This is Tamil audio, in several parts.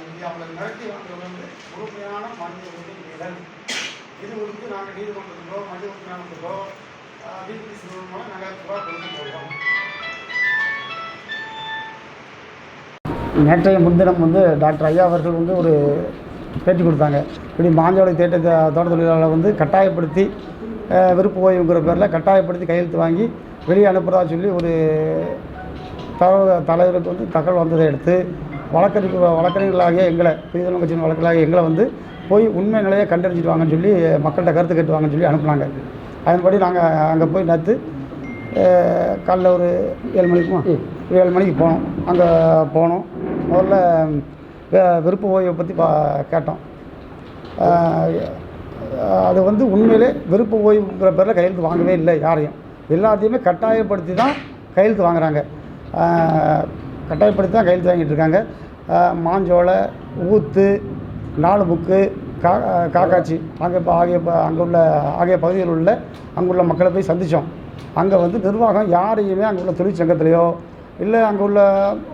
இது அவங்களை மிரட்டி வாங்குறது வந்து முழுமையான மனித உரிமை மீறல். இது குறித்து நாங்கள் நீதிமன்றத்துக்கோ மனித உரிமையாளத்துக்கோ பிபிசி மூலம் நாங்கள் புகார் கொடுக்க போகிறோம். நேற்றைய முன்தினம் வந்து டாக்டர் ஐயா அவர்கள் வந்து ஒரு பேட்டி கொடுத்தாங்க. இப்படி மாஞ்சோலை தோட்ட தொழிலாளர் வந்து கட்டாயப்படுத்தி விருப்ப ஓய்வுங்கிற பேரில் கட்டாயப்படுத்தி கையெழுத்து வாங்கி வெளியே அனுப்புறதா சொல்லி ஒரு தலைவருக்கு வந்து தகவல் வந்ததை எடுத்து வழக்கறிஞர்களாகிய எங்களை புதிய கட்சியின் வழக்கறிஞர்களாகிய எங்களை வந்து போய் உண்மை நிலையை கண்டறிஞ்சிட்டு வாங்கன்னு சொல்லி மக்கள்கிட்ட கருத்து கேட்டு வாங்கன்னு சொல்லி அனுப்புனாங்க. அதன்படி நாங்கள் அங்கே போய் நேற்று காலைல ஒரு 7 மணிக்கு போனோம். அங்கே போனோம். முதல்ல விருப்ப ஓய்வை பற்றி கேட்டோம். அது வந்து உண்மையிலே விருப்ப ஓய்வுங்கிற பேரில் கையெழுத்து வாங்கவே இல்லை. யாரையும் எல்லாத்தையுமே கட்டாயப்படுத்தி தான் கையெழுத்து வாங்குகிறாங்க. கட்டாயப்படுத்தி தான் கையெழுத்து வாங்கிட்டு இருக்காங்க. மாஞ்சோலை, ஊத்து, 4 முக்கு, காக்காச்சி ஆகிய பகுதிகளில் உள்ள அங்குள்ள மக்களை போய் சந்தித்தோம். அங்கே வந்து நிர்வாகம் யாரையுமே அங்கே உள்ள தொழிற்சங்கத்திலையோ இல்லை அங்கே உள்ள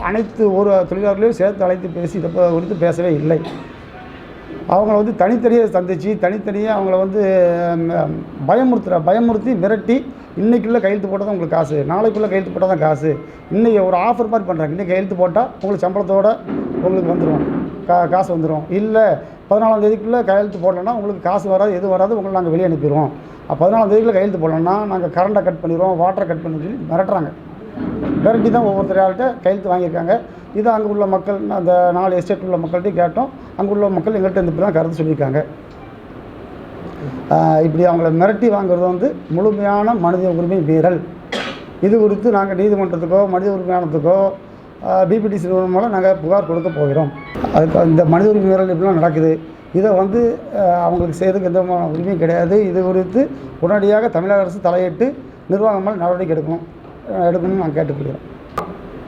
அனைத்து ஒரு தொழிலாளர்களையும் சேர்த்து அழைத்து பேசி இதை குறித்து பேசவே இல்லை. அவங்கள வந்து தனித்தனியாக சந்தித்து தனித்தனியாக அவங்கள வந்து பயமுறுத்தி மிரட்டி இன்றைக்குள்ளே கையெழுத்து போட்டால் தான் உங்களுக்கு காசு, நாளைக்குள்ளே கையெழுத்து போட்டால் தான் காசு, இன்றைக்கி ஒரு ஆஃபர் மாதிரி பண்ணுறாங்க. இன்றைக்கி கையெழுத்து போட்டால் உங்களுக்கு சம்பளத்தோடு உங்களுக்கு வந்துடும், காசு வந்துடும். இல்லை 14ஆம் தேதிக்குள்ளே கையெழுத்து போடலன்னா உங்களுக்கு காசு வராது, எது வராது, உங்களை நாங்கள் வெளியே அனுப்பிடுவோம். 14ஆம் தேதிக்குள்ளே கையெழுத்து போடலன்னா நாங்கள் கரண்ட்டை கட் பண்ணிடுவோம், வாட்டரை கட் பண்ணி சொல்லி மிரட்டுறாங்க. மிரட்டி தான் ஒவ்வொருத்தரையாள்கிட்ட கையெழுத்து வாங்கியிருக்காங்க. இதை அங்கே உள்ள மக்கள், அந்த 4 எஸ்டேட் உள்ள மக்கள்கிட்டையும் கேட்டோம். அங்கே உள்ள மக்கள் எங்கள்கிட்ட இந்த தான் கருத்து சொல்லியிருக்காங்க. இப்படி அவங்கள மிரட்டி வாங்குறது வந்து முழுமையான மனித உரிமை மீறல். இது குறித்து நாங்கள் நீதிமன்றத்துக்கோ மனித உரிமையாளத்துக்கோ பிபிடிசி மூலம் நாங்கள் புகார் கொடுக்க போகிறோம். அதுக்கு இந்த மனித உரிமை மீறல் இப்படிலாம் நடக்குது. இதை வந்து அவங்களுக்கு செய்கிறதுக்கு எந்த உரிமையும் கிடையாது. இது குறித்து உடனடியாக தமிழக அரசு தலையிட்டு நிர்வாகம் மேலே நடவடிக்கை எடுக்கணும்னு நாங்கள் கேட்டுக்கொள்கிறோம்.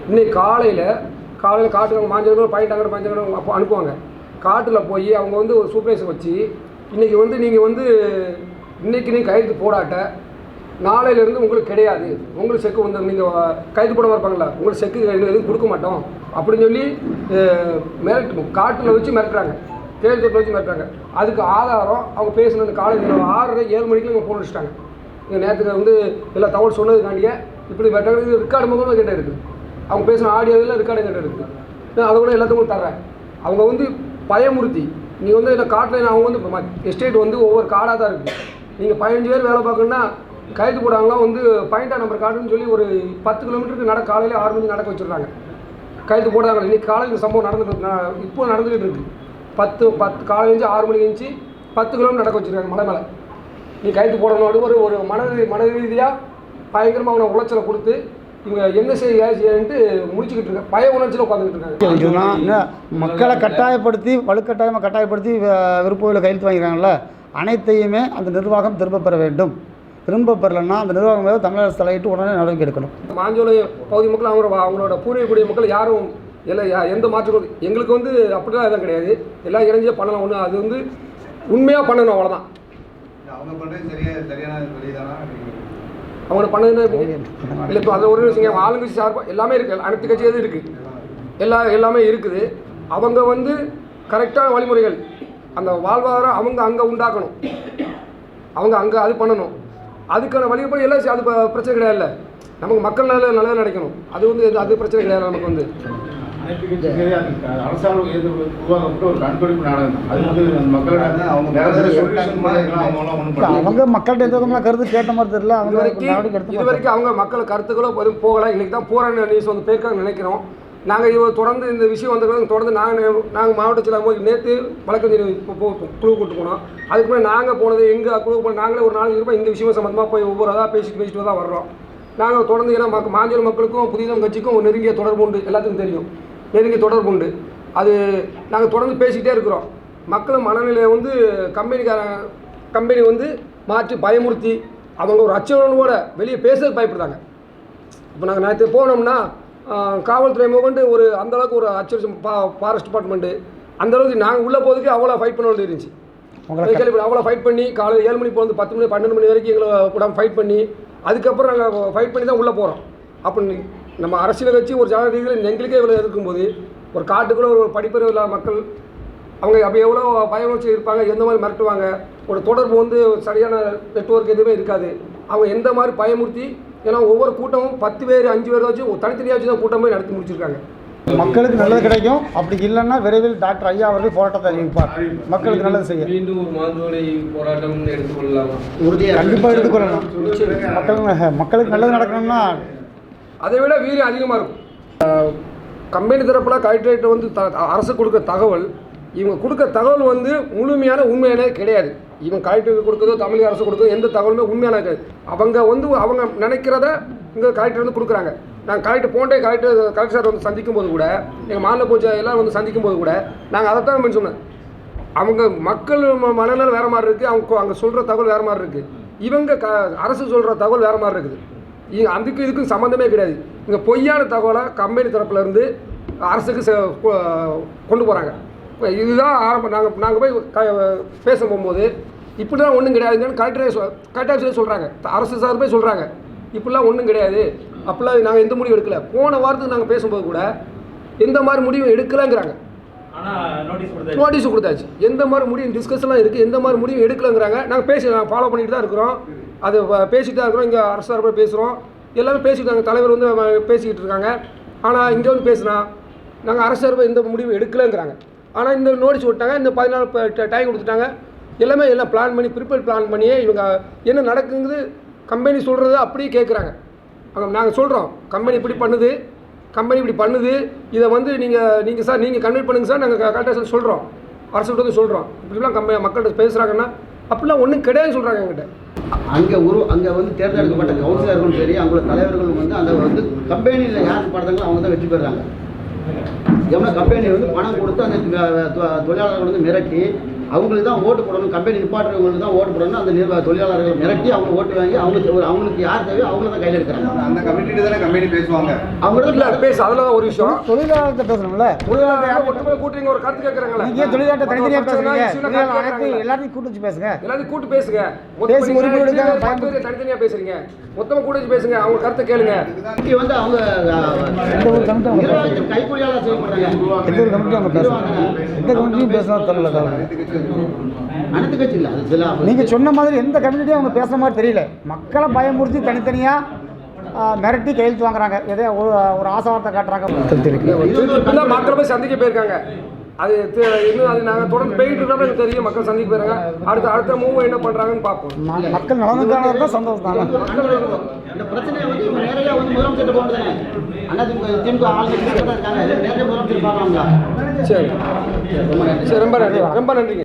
இன்னைக்கு காலையில் காட்டுக்கு மாஞ்சவங்க பாயிண்ட் அப்போ அனுப்புவாங்க. காட்டில் போய் அவங்க வந்து ஒரு சூப்பர்வைசர் வச்சு இன்றைக்கி வந்து நீங்கள் வந்து இன்றைக்கி நீங்கள் கையெழுத்து போடாட்ட நாளையிலேருந்து உங்களுக்கு கிடையாது, உங்களுக்கு செக்கு வந்து நீங்கள் கைது போட இருப்பாங்களா, உங்களுக்கு செக்கு எதுவும் கொடுக்க மாட்டோம் அப்படின்னு சொல்லி காட்டில் வச்சு மிரட்டுறாங்க, தேர்தல் வச்சு மிரட்டுறாங்க. அதுக்கு ஆதாரம் அவங்க பேசுனது காலையில் 6:30 7 மணிக்கு இங்கே ஃபோன் வச்சுட்டாங்க. இங்கே நேற்றுக்கு வந்து எல்லா தகவல் சொன்னதுக்காண்டியே இப்படி மிரட்டாங்க. இது ரெக்கார்டு மூலமாக கேட்ட இருக்குது. அவங்க பேசின ஆடியோவில் ரெக்கார்டு கேட்ட இருக்குது. அதை கூட எல்லாத்துக்கும் தர்றேன். அவங்க வந்து பயமுறுத்தி நீங்கள் வந்து இந்த காட்டில் அவங்க வந்து எஸ்டேட் வந்து ஒவ்வொரு காடாக தான் இருக்குது. நீங்கள் 15 பேர் வேலை பார்க்கணுன்னா கைது போடாங்களாம் வந்து பாயிண்டா நம்பர் காட்டுன்னு சொல்லி ஒரு 10 கிலோமீட்டருக்கு காலையில் 6 மணிக்கு நடக்க வச்சுருக்காங்க. கைது போடாங்க. இன்றைக்கி காலையில் இந்த சம்பவம் நடந்துட்டு இப்போ நடந்துகிட்டு இருக்குது. 10 காலையில் 6 மணிக்கு எழுந்துச்சு 10 கிலோமீட்டர் நடக்க வச்சுருக்காங்க மலை மேலே. நீ கைது போடணும் ஒரு மன ரீதியாக பயங்கரமாக அவங்க உளைச்சலை கொடுத்து இவங்க என்ன செய்யன்ட்டு முடிச்சுக்கிட்டு இருக்காங்க. பய உணர்ச்சியில் உட்காந்துக்கிட்டு இருக்காங்க. மக்களை வலுக்கட்டாயமாக கட்டாயப்படுத்தி விருப்பத்தில் கையெழுத்து வாங்கிக்கிறாங்கல்ல, அனைத்தையுமே அந்த நிர்வாகம் திரும்ப பெற வேண்டும். திரும்ப பெறலைன்னா அந்த நிர்வாகம் மேலே தமிழக அரசு தலையிட்டு உடனே நடவடிக்கை எடுக்கணும். மாஞ்சோலை பகுதி மக்கள் அவங்களோட பூர்வீகக்கூடிய மக்கள் யாரும் எந்த மாற்றம் எங்களுக்கு வந்து அப்படிலாம் எதுவும் கிடையாது. எல்லாம் இணைஞ்சே பண்ணலாம். ஒன்று அது வந்து உண்மையாக பண்ணணும், அவ்வளோதான். அவங்க பண்ணுறது சரியான வழிதானா? அவங்க பண்ணது இல்லை. இப்போ அதில் ஒரு விஷயம் ஆளுங்கட்சி சார்பாக எல்லாமே இருக்குது, அனைத்து கட்சியும் இருக்குது, எல்லாமே இருக்குது. அவங்க வந்து கரெக்டான வழிமுறைகள் அந்த வாழ்வாதாரம் அவங்க அங்கே உண்டாக்கணும், அவங்க அங்கே அது பண்ணணும். அதுக்கான வழிமுறை எல்லாம் அது பிரச்சனை கிடையாது. நமக்கு மக்கள் நல்லா நினைக்கணும். அது வந்து அது பிரச்சனை கிடையாது. நமக்கு வந்து அரசாங்கம் உருவாக்கப்பட்ட ஒரு கண்காணிப்பு நாடகம். அது வந்து அவங்க மக்கள்கிட்ட எந்த விதமான கருத்து கேட்ட மாதிரி தெரியல. இது வரைக்கும் அவங்க மக்கள் கருத்துக்களோ எதுவும் போகலாம். இன்னைக்கு தான் போராட நியூஸ் வந்து போயிருக்காங்க நினைக்கிறோம். நாங்கள் தொடர்ந்து இந்த விஷயம் வந்ததுக்கு தொடர்ந்து நாங்கள் மாவட்ட செயலாளர் நேற்று வழக்கறிஞர் குழு கூட்டு போனோம். அதுக்கு முன்னாடி நாங்கள் போனது எங்கள் குழு போன நாங்களே ஒரு 4 ரூபாய் இந்த விஷயம் சம்மந்தமாக போய் ஒவ்வொரு அதாக பேசிட்டு தான் வர்றோம். நாங்கள் தொடர்ந்து ஏன்னா மாஞ்சோலை மக்களுக்கும் புதிய கட்சிக்கும் ஒரு நெருங்கிய தொடர்பு உண்டு, எல்லாத்துக்கும் தெரியும். நெருங்கிய தொடர்பு உண்டு. அது நாங்கள் தொடர்ந்து பேசிக்கிட்டே இருக்கிறோம். மக்கள் மனநிலையை வந்து கம்பெனி வந்து மாற்றி பயமுறுத்தி அவங்க ஒரு அச்சனோட வெளியே பேசுறது பயப்படுறாங்க. இப்போ நாங்கள் நேற்று போனோம்னா காவல்துறை முதற்கொண்டு ஒரு அந்தளவுக்கு ஒரு அச்சரிச்சு ஃபாரஸ்ட் டிபார்ட்மெண்ட்டு அந்தளவுக்கு நாங்கள் உள்ளே போகிறதுக்கு அவ்வளோ ஃபைட் பண்ண வேண்டியது இருந்துச்சு. அவ்வளோ ஃபைட் பண்ணி காலையில் 7 மணி போகிறது 10 மணி 12 மணி வரைக்கும் எங்களை கூட ஃபைட் பண்ணி அதுக்கப்புறம் நாங்கள் ஃபைட் பண்ணி தான் உள்ளே போகிறோம். அப்போ நம்ம அரசியலை வச்சு ஒரு ஜன ரீதியில் எங்களுக்கே இவ்வளோ இருக்கும்போது ஒரு காட்டுக்குள்ள ஒரு படிப்பறிவு இல்லாத மக்கள் அவங்க அப்படி எவ்வளோ பயமுறுச்சி இருப்பாங்க, எந்த மாதிரி மிரட்டுவாங்க, ஒரு தொடர்பு வந்து சரியான நெட்வொர்க் எதுவுமே இருக்காது. அவங்க எந்த மாதிரி பயமுறுத்தி, ஏன்னா ஒவ்வொரு கூட்டமும் 10 பேர் 5 பேர் வச்சு தனித்தனியாக வச்சு தான் கூட்டம் போய் நடத்தி முடிச்சிருக்காங்க. மக்களுக்கு நல்லது கிடைக்கும். அப்படி இல்லைன்னா விரைவில் டாக்டர் ஐயா அவர்கள் போராட்டத்தை அறிவிப்பார். மக்களுக்கு நல்லது செய்ய மீண்டும் ஒரு மாதோலை போராட்டம் எடுத்துக்கொள்ளலாமா? கண்டிப்பாக எடுத்துக்கொள்ளலாம். மக்களுக்கு நல்லது நடக்கணும்னா அதை விட வீரியம் அதிகமாக இருக்கும். கம்பெனி தரப்பில் கலெக்டரேட் வந்து அரசு கொடுக்க தகவல், இவங்க கொடுக்க தகவல் வந்து முழுமையான உண்மையானே கிடையாது. இவங்க கலெக்டருக்கு கொடுக்குறதோ தமிழக அரசு கொடுக்குறதோ எந்த தகவலுமே உண்மையான இருக்காது. அவங்க நினைக்கிறத இங்கே கலெக்டர் வந்து கொடுக்குறாங்க. நாங்கள் கலெக்டர் சார் வந்து சந்திக்கும் போது கூட, எங்கள் மாநில பூஜை எல்லாம் வந்து சந்திக்கும் போது கூட நாங்கள் அதைத்தான் சொன்னேன். அவங்க மக்கள் மனநிலை வேறு மாதிரி இருக்குது, அங்கே சொல்கிற தகவல் வேறு மாதிரி இருக்குது, இவங்க அரசு சொல்கிற தகவல் வேறு மாதிரி இருக்குது. அதுக்கு இதுக்கும் சம்மந்தமே கிடையாது. இங்கே பொய்யான தகவலை கம்பெனி தரப்புலேருந்து அரசுக்கு கொண்டு போகிறாங்க. இதுதான் ஆரம்பம். நாங்கள் போய் பேச போகும்போது இப்படிலாம் ஒன்றும் கிடையாதுங்கன்னு கலெக்டர் சொல்கிறாங்க, அரசு சார்பே சொல்கிறாங்க. இப்படிலாம் ஒன்றும் கிடையாது, அப்படிலாம் நாங்கள் எந்த முடிவும் எடுக்கலை. போன வாரத்துக்கு நாங்கள் பேசும்போது கூட எந்த மாதிரி முடிவும் எடுக்கலைங்கிறாங்க. நோட்டீஸ் கொடுத்தாச்சு, எந்த மாதிரி முடியும் டிஸ்கஷன்லாம் இருக்குது, எந்த மாதிரி முடிவும் எடுக்கலைங்கிறாங்க. நாங்கள் ஃபாலோ பண்ணிட்டு தான் இருக்கிறோம், அது பேசிட்டு தான் இருக்கிறோம். இங்கே அரசு சார்பில் பேசுகிறோம், எல்லாமே பேசிட்டாங்க, தலைவர் வந்து பேசிக்கிட்டு இருக்காங்க. ஆனால் இங்கே வந்து பேசுனா நாங்கள் அரசு சார்பில் எந்த முடிவும் எடுக்கலைங்கிறாங்க. ஆனால் இந்த நோட்டீஸ் விட்டாங்க, இந்த 14 டைம் கொடுத்துட்டாங்க. எல்லாம் பிளான் பண்ணி பிளான் பண்ணி இவங்க என்ன நடக்குங்கிறது கம்பெனி சொல்கிறது அப்படியே கேட்குறாங்க. நாங்கள் சொல்கிறோம் கம்பெனி இப்படி பண்ணுது, இதை வந்து நீங்கள் சார் நீங்கள் கன்வெர்ட் பண்ணுங்கள் சார், நாங்கள் கரெக்டாக சொல்கிறோம், அரசு வந்து சொல்கிறோம். இப்படிலாம் மக்கள்கிட்ட பேசுகிறாங்கன்னா அப்படிலாம் ஒன்றும் கிடையாதுன்னு சொல்கிறாங்க என்கிட்ட. அங்கே வந்து தேர்ந்தெடுக்கப்பட்ட கவுன்சிலர்களும் சரி, அவங்களோட தலைவர்களும் வந்து அந்த வந்து கம்பெனியில் யாருக்கு படுறாங்களோ அவங்க தான் வெற்றி பெறுறாங்க. எவ்வளோ கம்பெனி வந்து பணம் கொடுத்து அந்த தொழிலாளர்கள் வந்து மிரட்டி அவங்களுக்கு தான் ஓட்டு போடணும், கம்பெனி நிப்பாட்டுறவங்களுக்கு தான் ஓட்டு போடணும், அந்த தொழிலாளர்கள் மிரட்டி அவங்க ஓட்டு வாங்கி அவங்களுக்கு யார் தேவையோ அவங்கள தான் கையில் எடுக்கிறாங்க. அந்த கமிட்டிட்டு தானே கம்பெனி பேசுவாங்க, அவங்க அதில் தான் ஒரு விஷயம். தொழிலாளர்கிட்ட பேசணும்ல, தொழிலாளர்கள் கூட்டுறீங்க, ஒரு கருத்து கேட்குறாங்களா? நீங்கள் தொழிலாளர்கிட்ட தனித்தனியாக பேசுறீங்க, எல்லாத்தையும் கூட்டு வச்சு பேசுங்க, எல்லாத்தையும் கூட்டு பேசுங்க. பேசி ஒரு தனித்தனியாக பேசுறீங்க, மொத்தமாக கூட வச்சு பேசுங்க, அவங்க கருத்தை கேளுங்க. இங்கே வந்து அவங்க கைக்கூலியாளர் செயல்படுறாங்க. எந்த ஒரு கமிட்டி அவங்க பேசுவாங்க, எந்த கமிட்டியும் பேசலாம் தெரியல. அனைத்து கட்சி இல்லை, அது சில நீங்கள் சொன்ன மாதிரி எந்த கம்யூனிட்டியும் அவங்க பேசுகிற மாதிரி தெரியல. மக்களை பயமுறுத்தி தனித்தனியாக மிரட்டி கையெழுத்து வாங்குறாங்க, எதோ ஒரு ஆசைவார்த்தை காட்டுறாங்க. மக்களை போய் சந்திக்க போயிருக்காங்க. அது இன்னும் அது நாங்கள் தொடர்ந்து போயிட்டு இருக்கிறப்ப எனக்கு தெரியும் மக்கள் சந்திக்க போயிருக்காங்க. அடுத்த மூவ் என்ன பண்ணுறாங்கன்னு பார்ப்போம். மக்கள் நலனுக்கான தான் சந்தோஷம் தானே. இந்த பிரச்சனையை வந்து இவங்க நேரடியாக வந்து முதலமைச்சர் போகிறதானே, திமுக ஆளுநர் இருக்காங்க, நேரடியாக முதலமைச்சர் பார்க்கலாங்களா? சரி, ரொம்ப நன்றி, ரொம்ப நன்றிங்க.